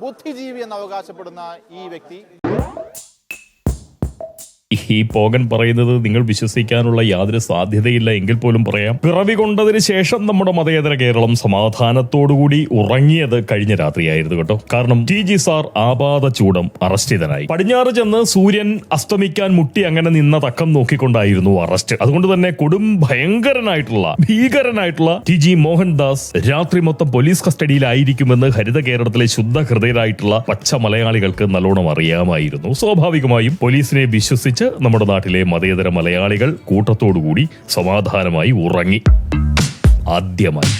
ബുദ്ധിജീവി എന്ന് അവകാശപ്പെടുന്ന ഈ വ്യക്തി ഈ പോകൻ പറയുന്നത് നിങ്ങൾ വിശ്വസിക്കാനുള്ള യാതൊരു സാധ്യതയില്ല എങ്കിൽ പോലും പറയാം. പിറവി കൊണ്ടതിന് ശേഷം നമ്മുടെ മതേതര കേരളം സമാധാനത്തോടുകൂടി ഉറങ്ങിയത് കഴിഞ്ഞ രാത്രിയായിരുന്നു കേട്ടോ. കാരണം ടി.ജി. സാർ ആപാത ചൂടം അറസ്റ്റിതനായി. പടിഞ്ഞാറ് ചെന്ന് സൂര്യൻ അസ്തമിക്കാൻ മുട്ടി അങ്ങനെ നിന്ന തക്കം നോക്കിക്കൊണ്ടായിരുന്നു അറസ്റ്റ്. അതുകൊണ്ട് തന്നെ കൊടും ഭീകരനായിട്ടുള്ള ടി.ജി. മോഹൻദാസ് രാത്രി മൊത്തം പോലീസ് കസ്റ്റഡിയിലായിരിക്കുമെന്ന് ഹരിത കേരളത്തിലെ ശുദ്ധ ഹൃദയരായിട്ടുള്ള പച്ച മലയാളികൾക്ക് നല്ലോണം അറിയാമായിരുന്നു. സ്വാഭാവികമായും പോലീസിനെ വിശ്വസിച്ച് നമ്മുടെ നാട്ടിലെ മതേതര മലയാളികൾ കൂട്ടത്തോടുകൂടി സമാധാനമായി ഉറങ്ങി. ആദ്യമായി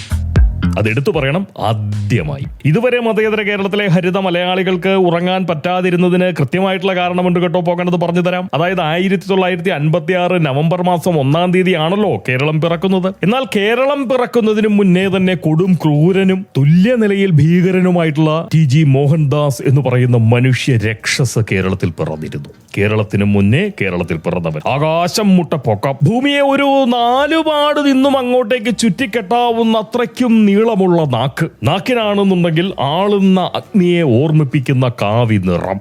അതെടുത്തു പറയണം, ആദ്യമായി. ഇതുവരെ മതേതര കേരളത്തിലെ ഹരിത മലയാളികൾക്ക് ഉറങ്ങാൻ പറ്റാതിരുന്നതിന് കൃത്യമായിട്ടുള്ള കാരണമുണ്ട് കേട്ടോ. പോകേണ്ടത് പറഞ്ഞു തരാം. അതായത് 1956 നവംബർ മാസം 1-ാം തീയതി ആണല്ലോ കേരളം പിറക്കുന്നത്. എന്നാൽ കേരളം പിറക്കുന്നതിന് മുന്നേ തന്നെ കൊടും ക്രൂരനും തുല്യനിലയിൽ ഭീകരനുമായിട്ടുള്ള ടി.ജി. മോഹൻദാസ് എന്ന് പറയുന്ന മനുഷ്യ രക്ഷസ് കേരളത്തിൽ പിറന്നിരുന്നു. കേരളത്തിന് മുന്നേ കേരളത്തിൽ പിറന്നവൻ. ആകാശം മുട്ട പൊക്കം, ഭൂമിയെ ഒരു 4 പാട് നിന്നും അങ്ങോട്ടേക്ക് ചുറ്റിക്കെട്ടാവുന്ന അത്രയ്ക്കും നീളമുള്ള നാക്കിനാണെന്നുണ്ടെങ്കിൽ ആളുന്ന അഗ്നിയെ ഓർമ്മിപ്പിക്കുന്ന കാവി നിറം,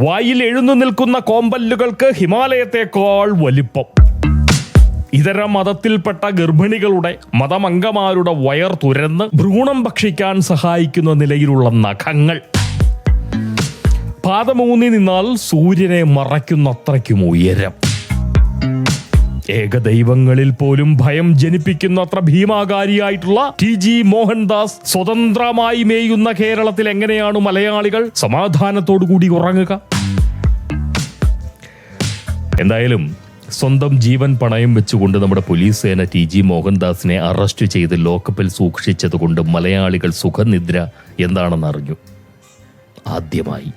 വായിൽ എഴുന്നു നിൽക്കുന്ന കോമ്പല്ലുകൾക്ക് ഹിമാലയത്തെക്കാൾ വലിപ്പം, ഇതര മതത്തിൽപ്പെട്ട ഗർഭിണികളുടെ മതമംഗമാരുടെ വയർ തുരന്ന് ഭ്രൂണം ഭക്ഷിക്കാൻ സഹായിക്കുന്ന നിലയിലുള്ള നഖങ്ങൾ, പാദമൂന്നി നിന്നാൽ സൂര്യനെ മറയ്ക്കുന്ന അത്രയ്ക്കും ഉയരം, ഏകദൈവങ്ങളിൽ പോലും ഭയം ജനിപ്പിക്കുന്ന അത്ര ഭീമാകാരിയായിട്ടുള്ള ടി.ജി. മോഹൻദാസ് സ്വതന്ത്രമായി മേയുന്ന കേരളത്തിൽ എങ്ങനെയാണ് മലയാളികൾ സമാധാനത്തോടുകൂടി ഉറങ്ങുക? എന്തായാലും സ്വന്തം ജീവൻ പണയം വെച്ചുകൊണ്ട് നമ്മുടെ പോലീസ് സേന ടി.ജി. മോഹൻദാസിനെ അറസ്റ്റ് ചെയ്ത് ലോക്കപ്പിൽ സൂക്ഷിച്ചതുകൊണ്ട് മലയാളികൾ സുഖനിദ്ര എന്താണെന്ന് അറിഞ്ഞു. ആദ്യമായി.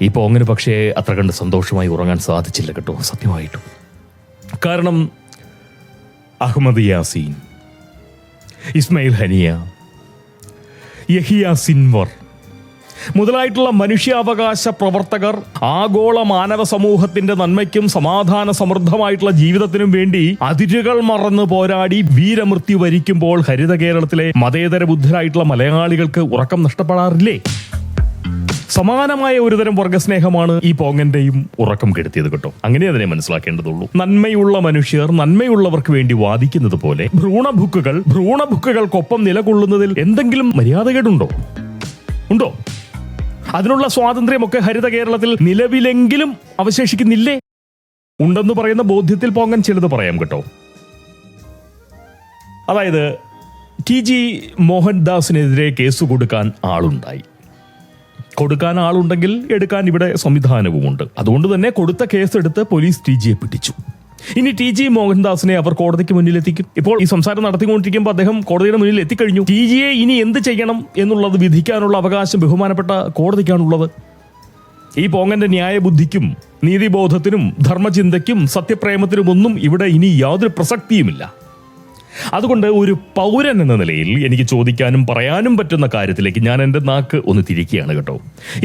ഈ പോങ്ങിന് പക്ഷേ അത്ര കണ്ട് സന്തോഷമായി ഉറങ്ങാൻ സാധിച്ചില്ല കേട്ടോ, സത്യമായിട്ടും. കാരണം അഹമ്മദ് യാസീൻ, ഇസ്മായിൽ ഹനിയ, യഹിയ സിൻവർ മുതലായിട്ടുള്ള മനുഷ്യാവകാശ പ്രവർത്തകർ ആഗോള മാനവ സമൂഹത്തിന്റെ നന്മയ്ക്കും സമാധാന സമൃദ്ധമായിട്ടുള്ള ജീവിതത്തിനും വേണ്ടി അതിരുകൾ മറന്ന് പോരാടി വീരമൃത്യു വരിക്കുമ്പോൾ ഹരിത കേരളത്തിലെ മതേതര ബുദ്ധരായിട്ടുള്ള മലയാളികൾക്ക് ഉറക്കം നഷ്ടപ്പെടാറില്ലേ? സമാനമായ ഒരുതരം വർഗസ്നേഹമാണ് ഈ പോങ്ങന്റെയും ഉറക്കം കെടുത്തിയത് കേട്ടോ. അങ്ങനെ അതിനെ മനസ്സിലാക്കേണ്ടതുള്ളൂ. നന്മയുള്ള മനുഷ്യർ നന്മയുള്ളവർക്ക് വേണ്ടി വാദിക്കുന്നത് പോലെ ഭ്രൂണഭുക്കുകൾക്കൊപ്പം നിലകൊള്ളുന്നതിൽ എന്തെങ്കിലും മര്യാദകേടുണ്ടോ? ഉണ്ടോ? അതിനുള്ള സ്വാതന്ത്ര്യമൊക്കെ ഹരിത കേരളത്തിൽ നിലവിലെങ്കിലും അവശേഷിക്കുന്നില്ലേ? ഉണ്ടെന്ന് പറയുന്ന ബോധ്യത്തിൽ പോങ്ങൻ ചിലത് പറയാം കേട്ടോ. അതായത് ടി.ജി. മോഹൻദാസിനെതിരെ കേസ് കൊടുക്കാൻ ആളുണ്ടെങ്കിൽ എടുക്കാൻ ഇവിടെ സംവിധാനവുമുണ്ട്. അതുകൊണ്ട് തന്നെ കൊടുത്ത കേസെടുത്ത് പോലീസ് ടി.ജിയെ പിടിച്ചു. ഇനി ടി.ജി. മോഹൻദാസിനെ അവർ കോടതിക്ക് മുന്നിലെത്തിക്കും. ഇപ്പോൾ ഈ സംസാരം നടത്തിക്കൊണ്ടിരിക്കുമ്പോൾ അദ്ദേഹം കോടതിയുടെ മുന്നിൽ എത്തിക്കഴിഞ്ഞു. ടി.ജിയെ ഇനി എന്ത് ചെയ്യണം എന്നുള്ളത് വിധിക്കാനുള്ള അവകാശം ബഹുമാനപ്പെട്ട കോടതിക്കാണുള്ളത്. ഈ പോങ്ങന്റെ ന്യായബുദ്ധിക്കും നീതിബോധത്തിനും ധർമ്മചിന്തയ്ക്കും സത്യപ്രേമത്തിനുമൊന്നും ഇവിടെ ഇനി യാതൊരു പ്രസക്തിയുമില്ല. അതുകൊണ്ട് ഒരു പൗരൻ എന്ന നിലയിൽ എനിക്ക് ചോദിക്കാനും പറയാനും പറ്റുന്ന കാര്യത്തിലേക്ക് ഞാൻ എൻ്റെ നാക്ക് ഒന്ന് തിരിക്കുകയാണ് കേട്ടോ.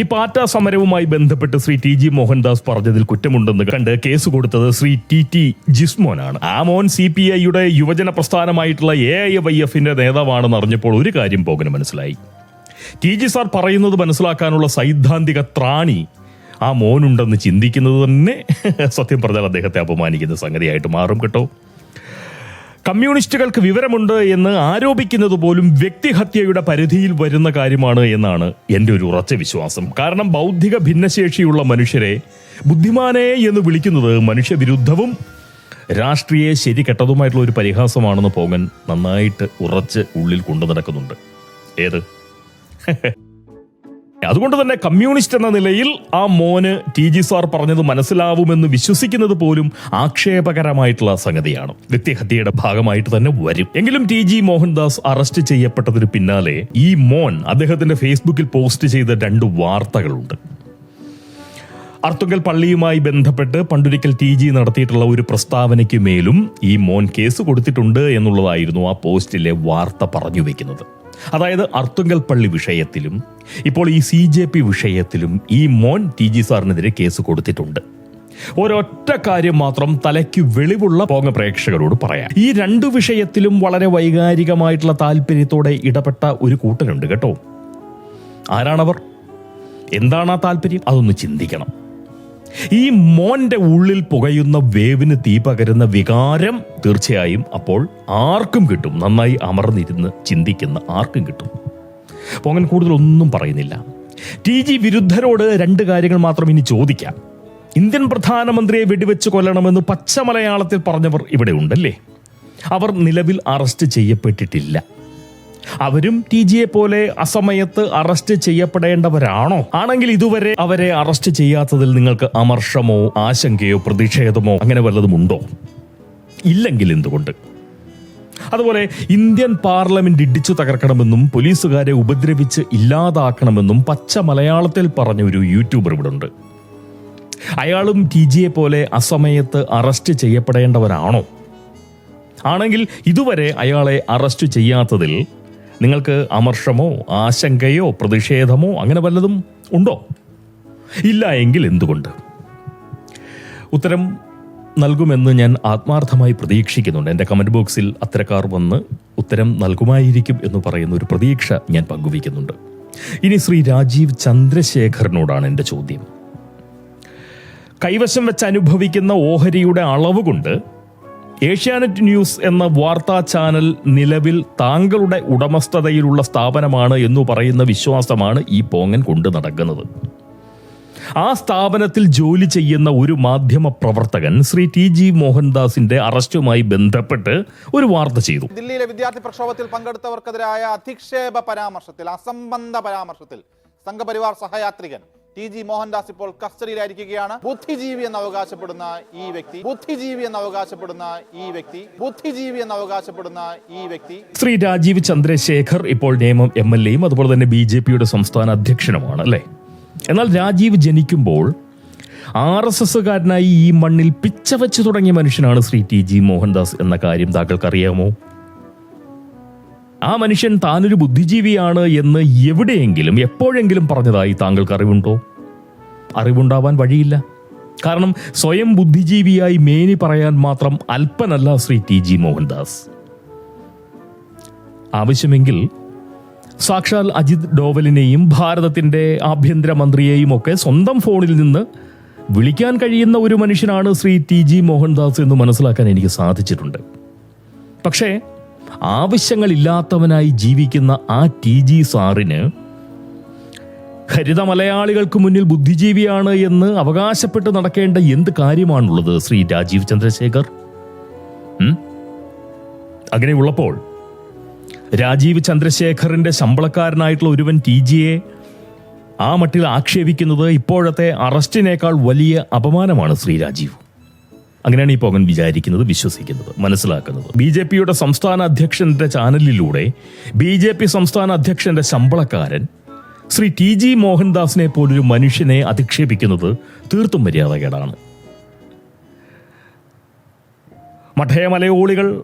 ഈ പാറ്റ സമരവുമായി ബന്ധപ്പെട്ട് ശ്രീ ടി.ജി. മോഹൻദാസ് പറഞ്ഞതിൽ കുറ്റമുണ്ടെന്ന് കണ്ട് കേസ് കൊടുത്തത് ശ്രീ ടി ജിസ്മോനാണ്. ആ മോൻ CPIയുടെ യുവജന പ്രസ്ഥാനമായിട്ടുള്ള AIYFന്റെ നേതാവാണെന്ന് അറിഞ്ഞപ്പോൾ ഒരു കാര്യം പോകന് മനസ്സിലായി. ടി.ജി. സാർ പറയുന്നത് മനസ്സിലാക്കാനുള്ള സൈദ്ധാന്തിക ത്രാണി ആ മോനുണ്ടെന്ന് ചിന്തിക്കുന്നത് തന്നെ സത്യം പറഞ്ഞാൽ അദ്ദേഹത്തെ അപമാനിക്കുന്ന സംഗതിയായിട്ട് മാറും കേട്ടോ. കമ്മ്യൂണിസ്റ്റുകൾക്ക് വിവരമുണ്ട് എന്ന് ആരോപിക്കുന്നത് പോലും വ്യക്തിഹത്യയുടെ പരിധിയിൽ വരുന്ന കാര്യമാണ് എന്നാണ് എൻ്റെ ഒരു ഉറച്ച വിശ്വാസം. കാരണം ബൗദ്ധിക ഭിന്നശേഷിയുള്ള മനുഷ്യരെ ബുദ്ധിമാനെ എന്ന് വിളിക്കുന്നത് മനുഷ്യവിരുദ്ധവും രാഷ്ട്രീയ ശരി കെട്ടതുമായിട്ടുള്ള ഒരു പരിഹാസമാണെന്ന് പോകൻ നന്നായിട്ട് ഉറച്ച് ഉള്ളിൽ കൊണ്ടു നടക്കുന്നുണ്ട്. ഏത്? അതുകൊണ്ട് തന്നെ കമ്മ്യൂണിസ്റ്റ് എന്ന നിലയിൽ ആ മോന് ടി.ജി. സാർ പറഞ്ഞത് മനസ്സിലാവുമെന്ന് വിശ്വസിക്കുന്നത് പോലും ആക്ഷേപകരമായിട്ടുള്ള സംഗതിയാണ്. വ്യക്തിഹത്യയുടെ ഭാഗമായിട്ട് തന്നെ വരും. എങ്കിലും ടി.ജി. മോഹൻദാസ് അറസ്റ്റ് ചെയ്യപ്പെട്ടതിന് പിന്നാലെ ഈ മോൻ അദ്ദേഹത്തിന്റെ ഫേസ്ബുക്കിൽ പോസ്റ്റ് ചെയ്ത 2 വാർത്തകളുണ്ട്. അർത്തുങ്കൽ പള്ളിയുമായി ബന്ധപ്പെട്ട് പണ്ടൊരിക്കൽ ടി.ജി. നടത്തിയിട്ടുള്ള ഒരു പ്രസ്താവനയ്ക്ക് മേലും ഈ മോൻ കേസ് കൊടുത്തിട്ടുണ്ട് എന്നുള്ളതായിരുന്നു ആ പോസ്റ്റിലെ വാർത്ത പറഞ്ഞു വെക്കുന്നത്. അതായത് അർത്തുങ്കൽ പള്ളി വിഷയത്തിലും ഇപ്പോൾ ഈ CJP വിഷയത്തിലും ഈ മോൻ ടി.ജി. സാറിനെതിരെ കേസ് കൊടുത്തിട്ടുണ്ട്. ഒരൊറ്റ കാര്യം മാത്രം തലയ്ക്ക് വെളിവുള്ള പോങ്ങ പ്രേക്ഷകരോട് പറയാം. ഈ രണ്ടു വിഷയത്തിലും വളരെ വൈകാരികമായിട്ടുള്ള താല്പര്യത്തോടെ ഇടപെട്ട ഒരു കൂട്ടരുണ്ട് കേട്ടോ. ആരാണവർ? എന്താണ് ആ താല്പര്യം? അതൊന്ന് ചിന്തിക്കണം. ഈ മോന്റെ ഉള്ളിൽ പുകയുന്ന വേവിന് തീ പകരുന്ന വികാരം തീർച്ചയായും അപ്പോൾ ആർക്കും കിട്ടും. നന്നായി അമർന്നിരുന്ന് ചിന്തിക്കുന്ന ആർക്കും കിട്ടും. പോങ്ങൻ കൂടുതലൊന്നും പറയുന്നില്ല. TG വിരുദ്ധരോട് രണ്ട് കാര്യങ്ങൾ മാത്രം ഇനി ചോദിക്കാം. ഇന്ത്യൻ പ്രധാനമന്ത്രിയെ വെടിവെച്ച് കൊല്ലണമെന്ന് പച്ച മലയാളത്തിൽ പറഞ്ഞവർ ഇവിടെ ഉണ്ടല്ലേ? അവർ നിലവിൽ അറസ്റ്റ് ചെയ്യപ്പെട്ടിട്ടില്ല. അവരും TGയെ പോലെ അസമയത്ത് അറസ്റ്റ് ചെയ്യപ്പെടേണ്ടവരാണോ? ആണെങ്കിൽ ഇതുവരെ അവരെ അറസ്റ്റ് ചെയ്യാത്തതിൽ നിങ്ങൾക്ക് അമർഷമോ ആശങ്കയോ പ്രതിഷേധമോ അങ്ങനെ വല്ലതും ഉണ്ടോ? ഇല്ലെങ്കിൽ എന്തുകൊണ്ട്? അതുപോലെ ഇന്ത്യൻ പാർലമെന്റ് ഇടിച്ചു തകർക്കണമെന്നും പോലീസുകാരെ ഉപദ്രവിച്ച് ഇല്ലാതാക്കണമെന്നും പച്ച മലയാളത്തിൽ പറഞ്ഞ ഒരു യൂട്യൂബർ ഇവിടെ ഉണ്ട്. അയാളും TGയെ പോലെ അസമയത്ത് അറസ്റ്റ് ചെയ്യപ്പെടേണ്ടവരാണോ? ആണെങ്കിൽ ഇതുവരെ അയാളെ അറസ്റ്റ് ചെയ്യാത്തതിൽ നിങ്ങൾക്ക് അമർഷമോ ആശങ്കയോ പ്രതിഷേധമോ അങ്ങനെ വല്ലതും ഉണ്ടോ? ഇല്ല എങ്കിൽ എന്തുകൊണ്ട്? ഉത്തരം നൽകുമെന്ന് ഞാൻ ആത്മാർത്ഥമായി പ്രതീക്ഷിക്കുന്നുണ്ട്. എൻ്റെ കമൻറ്റ് ബോക്സിൽ അത്തരക്കാർ വന്ന് ഉത്തരം നൽകുമായിരിക്കും എന്ന് പറയുന്ന ഒരു പ്രതീക്ഷ ഞാൻ പങ്കുവയ്ക്കുന്നുണ്ട്. ഇനി ശ്രീ രാജീവ് ചന്ദ്രശേഖറിനോടാണ് എൻ്റെ ചോദ്യം. കൈവശം വെച്ച് അനുഭവിക്കുന്ന ഓഹരിയുടെ അളവ് കൊണ്ട് ഏഷ്യാനെറ്റ് ന്യൂസ് എന്ന വാർത്താ ചാനൽ നിലവിൽ താങ്കളുടെ ഉടമസ്ഥതയിലുള്ള സ്ഥാപനമാണ് എന്നു പറയുന്ന വിശ്വാസമാണ് ഈ പോങ്ങൻ കൊണ്ടു നടക്കുന്നത്. ആ സ്ഥാപനത്തിൽ ജോലി ചെയ്യുന്ന ഒരു മാധ്യമ പ്രവർത്തകൻ ശ്രീ TG മോഹൻദാസിന്റെ അറസ്റ്റുമായി ബന്ധപ്പെട്ട് ഒരു വാർത്ത ചെയ്തു. ദില്ലിയിലെ വിദ്യാർത്ഥി പ്രക്ഷോഭത്തിൽ പങ്കെടുത്തവർക്കെതിരായ അധിക്ഷേപ പരാമർശത്തിൽ, അസംബന്ധ പരാമർശത്തിൽ സംഘപരിവാർ സഹയാത്രികൻ TG മോഹൻദാസ് ഇപ്പോൾ കസ്റ്റഡിയിലായിരിക്കുകയാണ്. ബുദ്ധിജീവി എന്ന് അവകാശപ്പെടുന്ന ഈ വ്യക്തി ശ്രീ രാജീവ് ചന്ദ്രശേഖർ ഇപ്പോൾ നേമം MLA-യും അതുപോലെ തന്നെ BJP-യുടെ സംസ്ഥാന അധ്യക്ഷനുമാണ് അല്ലേ? എന്നാൽ രാജീവ് ജനിക്കുമ്പോൾ RSSകാരനായി ഈ മണ്ണിൽ പിച്ച വെച്ച് തുടങ്ങിയ മനുഷ്യനാണ് ശ്രീ TG മോഹൻദാസ് എന്ന കാര്യം താങ്കൾക്കറിയാമോ? ആ മനുഷ്യൻ താനൊരു ബുദ്ധിജീവിയാണ് എന്ന് എവിടെയെങ്കിലും എപ്പോഴെങ്കിലും പറഞ്ഞതായി താങ്കൾക്ക് അറിവുണ്ടോ? അറിവുണ്ടാവാൻ വഴിയില്ല. കാരണം സ്വയം ബുദ്ധിജീവിയായി മേനി പറയാൻ മാത്രം അല്പനല്ല ശ്രീ TG മോഹൻദാസ്. ആവശ്യമെങ്കിൽ സാക്ഷാൽ അജിത് ഡോവലിനെയും ഭാരതത്തിന്റെ ആഭ്യന്തരമന്ത്രിയെയും ഒക്കെ സ്വന്തം ഫോണിൽ നിന്ന് വിളിക്കാൻ കഴിയുന്ന ഒരു മനുഷ്യനാണ് ശ്രീ TG മോഹൻദാസ് എന്ന് മനസ്സിലാക്കാൻ എനിക്ക് സാധിച്ചിട്ടുണ്ട്. പക്ഷേ ആവശ്യങ്ങളില്ലാത്തവനായി ജീവിക്കുന്ന ആ TG സാറിന് ഹരിത മലയാളികൾക്ക് മുന്നിൽ ബുദ്ധിജീവിയാണ് എന്ന് അവകാശപ്പെട്ട് നടക്കേണ്ട എന്ത് കാര്യമാണുള്ളത് ശ്രീ രാജീവ് ചന്ദ്രശേഖർ? അങ്ങനെയുള്ളപ്പോൾ രാജീവ് ചന്ദ്രശേഖറിന്റെ ശമ്പളക്കാരനായിട്ടുള്ള ഒരുവൻ TGയെ ആ മട്ടിൽ ആക്ഷേപിക്കുന്നത് ഇപ്പോഴത്തെ അറസ്റ്റിനേക്കാൾ വലിയ അപമാനമാണ് ശ്രീ രാജീവ്. അങ്ങനെയാണ് ഈ പോകൻ വിചാരിക്കുന്നത്, വിശ്വസിക്കുന്നത്, മനസ്സിലാക്കുന്നത്. BJP-യുടെ സംസ്ഥാന അധ്യക്ഷന്റെ ചാനലിലൂടെ BJP സംസ്ഥാന അധ്യക്ഷന്റെ ശമ്പളക്കാരൻ ശ്രീ TG മോഹൻദാസിനെ പോലൊരു മനുഷ്യനെ അധിക്ഷേപിക്കുന്നത് തീർത്തും മര്യാദകേടാണ്. മഠയ മലയോളികൾ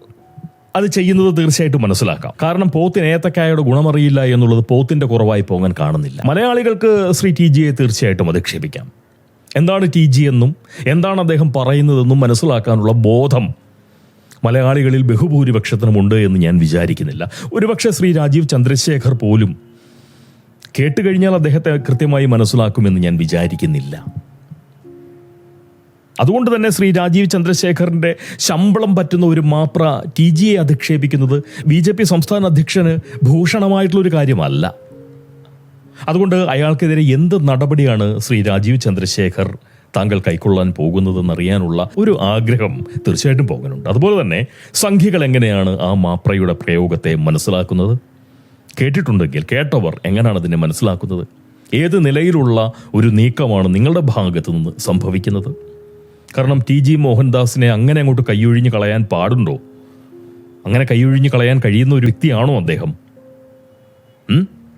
അത് ചെയ്യുന്നത് തീർച്ചയായിട്ടും മനസ്സിലാക്കാം. കാരണം പോത്തിന് ഏത്തക്കായയുടെ ഗുണമറിയില്ല എന്നുള്ളത് പോത്തിന്റെ കുറവായി പോകാൻ കാണുന്നില്ല. മലയാളികൾക്ക് ശ്രീ TGയെ തീർച്ചയായിട്ടും അധിക്ഷേപിക്കാം. എന്താണ് TG എന്നും എന്താണ് അദ്ദേഹം പറയുന്നതെന്നും മനസ്സിലാക്കാനുള്ള ബോധം മലയാളികളിൽ ബഹുഭൂരിപക്ഷത്തിനുമുണ്ട് എന്ന് ഞാൻ വിചാരിക്കുന്നില്ല. ഒരുപക്ഷെ ശ്രീ രാജീവ് ചന്ദ്രശേഖർ പോലും കേട്ടുകഴിഞ്ഞാൽ അദ്ദേഹത്തെ കൃത്യമായി മനസ്സിലാക്കുമെന്ന് ഞാൻ വിചാരിക്കുന്നില്ല. അതുകൊണ്ട് തന്നെ ശ്രീ രാജീവ് ചന്ദ്രശേഖറിന്റെ ശമ്പളം പറ്റുന്ന ഒരു മാപ്ര TGയെ അധിക്ഷേപിക്കുന്നത് BJP സംസ്ഥാന അധ്യക്ഷന് ഭൂഷണമായിട്ടുള്ളൊരു കാര്യമല്ല. അതുകൊണ്ട് അയാൾക്കെതിരെ എന്ത് നടപടിയാണ് ശ്രീ രാജീവ് ചന്ദ്രശേഖർ താങ്കൾ കൈക്കൊള്ളാൻ പോകുന്നതെന്നറിയാനുള്ള ഒരു ആഗ്രഹം തീർച്ചയായിട്ടും പോകുന്നുണ്ട്. അതുപോലെ തന്നെ സംഖ്യകൾ എങ്ങനെയാണ് ആ മാപ്രയുടെ പ്രയോഗത്തെ മനസ്സിലാക്കുന്നത്? കേട്ടിട്ടുണ്ടെങ്കിൽ കേട്ടവർ എങ്ങനെയാണ് അതിനെ മനസ്സിലാക്കുന്നത്? ഏത് നിലയിലുള്ള ഒരു നീക്കമാണ് നിങ്ങളുടെ ഭാഗത്തു നിന്ന് സംഭവിക്കുന്നത്? കാരണം TG മോഹൻദാസിനെ അങ്ങനെ അങ്ങോട്ട് കൈയൊഴിഞ്ഞ് കളയാൻ പാടുണ്ടോ? അങ്ങനെ കൈയൊഴിഞ്ഞ് കളയാൻ കഴിയുന്ന ഒരു വ്യക്തിയാണോ അദ്ദേഹം?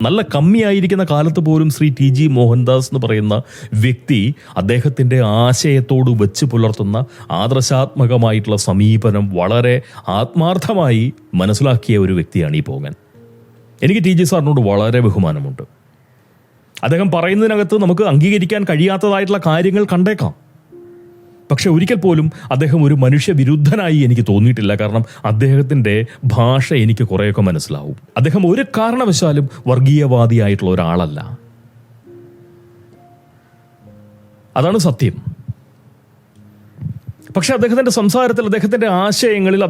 നല്ല കമ്മിയായിരിക്കുന്ന കാലത്ത് പോലും ശ്രീ TG മോഹൻദാസ് എന്ന് പറയുന്ന വ്യക്തി അദ്ദേഹത്തിൻ്റെ ആശയത്തോട് വെച്ച് പുലർത്തുന്ന ആദർശാത്മകമായിട്ടുള്ള സമീപനം വളരെ ആത്മാർത്ഥമായി മനസ്സിലാക്കിയ ഒരു വ്യക്തിയാണ് ഈ പോകൻ. എനിക്ക് TG സാറിനോട് വളരെ ബഹുമാനമുണ്ട്. അദ്ദേഹം പറയുന്നതിനകത്ത് നമുക്ക് അംഗീകരിക്കാൻ കഴിയാത്തതായിട്ടുള്ള കാര്യങ്ങൾ കണ്ടേക്കാം. പക്ഷെ ഒരിക്കൽ പോലും അദ്ദേഹം ഒരു മനുഷ്യവിരുദ്ധനായി എനിക്ക് തോന്നിയിട്ടില്ല. കാരണം അദ്ദേഹത്തിൻ്റെ ഭാഷ എനിക്ക് കുറേയൊക്കെ മനസ്സിലാവും. അദ്ദേഹം ഒരു കാരണവശാലും വർഗീയവാദിയായിട്ടുള്ള ഒരാളല്ല. അതാണ് സത്യം. പക്ഷെ അദ്ദേഹത്തിൻ്റെ സംസാരത്തിൽ, അദ്ദേഹത്തിൻ്റെ ആശയങ്ങളിൽ,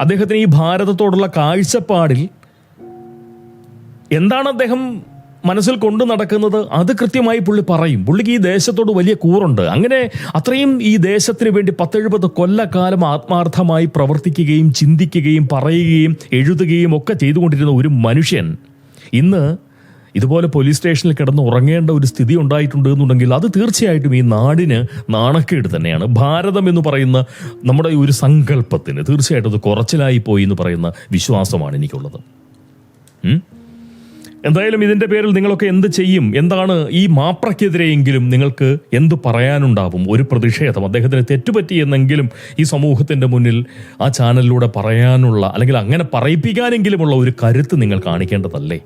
അദ്ദേഹത്തിന് ഈ ഭാരതത്തോടുള്ള കാഴ്ചപ്പാടിൽ എന്താണ് അദ്ദേഹം മനസ്സിൽ കൊണ്ടു നടക്കുന്നത് അത് കൃത്യമായി പുള്ളി പറയും. പുള്ളിക്ക് ഈ ദേശത്തോട് വലിയ കൂറുണ്ട്. അങ്ങനെ അത്രയും ഈ ദേശത്തിന് വേണ്ടി 10-70 കൊല്ലക്കാലം ആത്മാർത്ഥമായി പ്രവർത്തിക്കുകയും ചിന്തിക്കുകയും പറയുകയും എഴുതുകയും ഒക്കെ ചെയ്തുകൊണ്ടിരുന്ന ഒരു മനുഷ്യൻ ഇന്ന് ഇതുപോലെ പോലീസ് സ്റ്റേഷനിൽ കിടന്ന് ഉറങ്ങേണ്ട ഒരു സ്ഥിതി ഉണ്ടായിട്ടുണ്ട് എന്നുണ്ടെങ്കിൽ അത് തീർച്ചയായിട്ടും ഈ നാടിന് നാണക്കേട് തന്നെയാണ്. ഭാരതം എന്ന് പറയുന്ന നമ്മുടെ ഒരു സങ്കല്പത്തിന് തീർച്ചയായിട്ടും അത് കുറച്ചിലായി പോയി എന്ന് പറയുന്ന വിശ്വാസമാണ് എനിക്കുള്ളത്. എന്തായാലും ഇതിൻ്റെ പേരിൽ നിങ്ങളൊക്കെ എന്ത് ചെയ്യും? എന്താണ് ഈ മാപ്രയ്ക്കെതിരെയെങ്കിലും നിങ്ങൾക്ക് എന്ത് പറയാനുണ്ടാവും? ഒരു പ്രതിഷേധം, അദ്ദേഹത്തിന് തെറ്റുപറ്റി എന്നെങ്കിലും ഈ സമൂഹത്തിൻ്റെ മുന്നിൽ ആ ചാനലിലൂടെ പറയാനുള്ള, അല്ലെങ്കിൽ അങ്ങനെ പറയിപ്പിക്കാനെങ്കിലുമുള്ള ഒരു കരുത്ത് നിങ്ങൾ കാണിക്കേണ്ടതല്ലേ?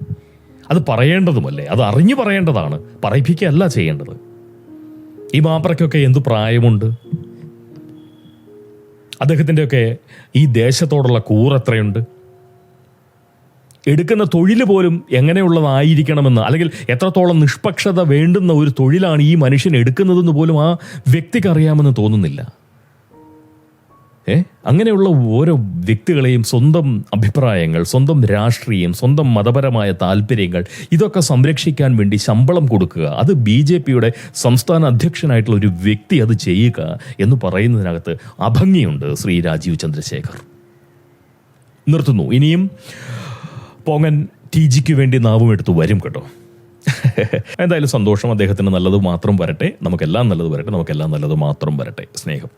അത് പറയേണ്ടതുമല്ലേ? അത് അറിഞ്ഞു പറയേണ്ടതാണ്, പറയിപ്പിക്കുകയല്ല ചെയ്യേണ്ടത്. ഈ മാപ്രയ്ക്കൊക്കെ എന്ത് പ്രായമുണ്ട്? അദ്ദേഹത്തിൻ്റെയൊക്കെ ഈ ദേശത്തോടുള്ള കൂറെത്രയുണ്ട്? എടുക്കുന്ന തൊഴിൽ പോലും എങ്ങനെയുള്ളതായിരിക്കണമെന്ന്, അല്ലെങ്കിൽ എത്രത്തോളം നിഷ്പക്ഷത വേണ്ടുന്ന ഒരു തൊഴിലാണ് ഈ മനുഷ്യൻ എടുക്കുന്നതെന്ന് പോലും ആ വ്യക്തിക്ക് അറിയാമെന്ന് തോന്നുന്നില്ല. അങ്ങനെയുള്ള ഓരോ വ്യക്തികളെയും സ്വന്തം അഭിപ്രായങ്ങൾ, സ്വന്തം രാഷ്ട്രീയം, സ്വന്തം മതപരമായ താല്പര്യങ്ങൾ ഇതൊക്കെ സംരക്ഷിക്കാൻ വേണ്ടി ശമ്പളം കൊടുക്കുക, അത് BJPയുടെ സംസ്ഥാന അധ്യക്ഷനായിട്ടുള്ള ഒരു വ്യക്തി അത് ചെയ്യുക എന്ന് പറയുന്നതിനകത്ത് അഭംഗിയുണ്ട്. ശ്രീ രാജീവ് ചന്ദ്രശേഖർ. നിർത്തുന്നു. ഇനിയും പോങ്ങൻ TGക്ക് വേണ്ടി നാവും എടുത്ത് വരും കേട്ടോ. എന്തായാലും സന്തോഷം. അദ്ദേഹത്തിന് നല്ലത് മാത്രം വരട്ടെ, നമുക്കെല്ലാം നല്ലത് വരട്ടെ, നമുക്കെല്ലാം നല്ലത് മാത്രം വരട്ടെ. സ്നേഹം.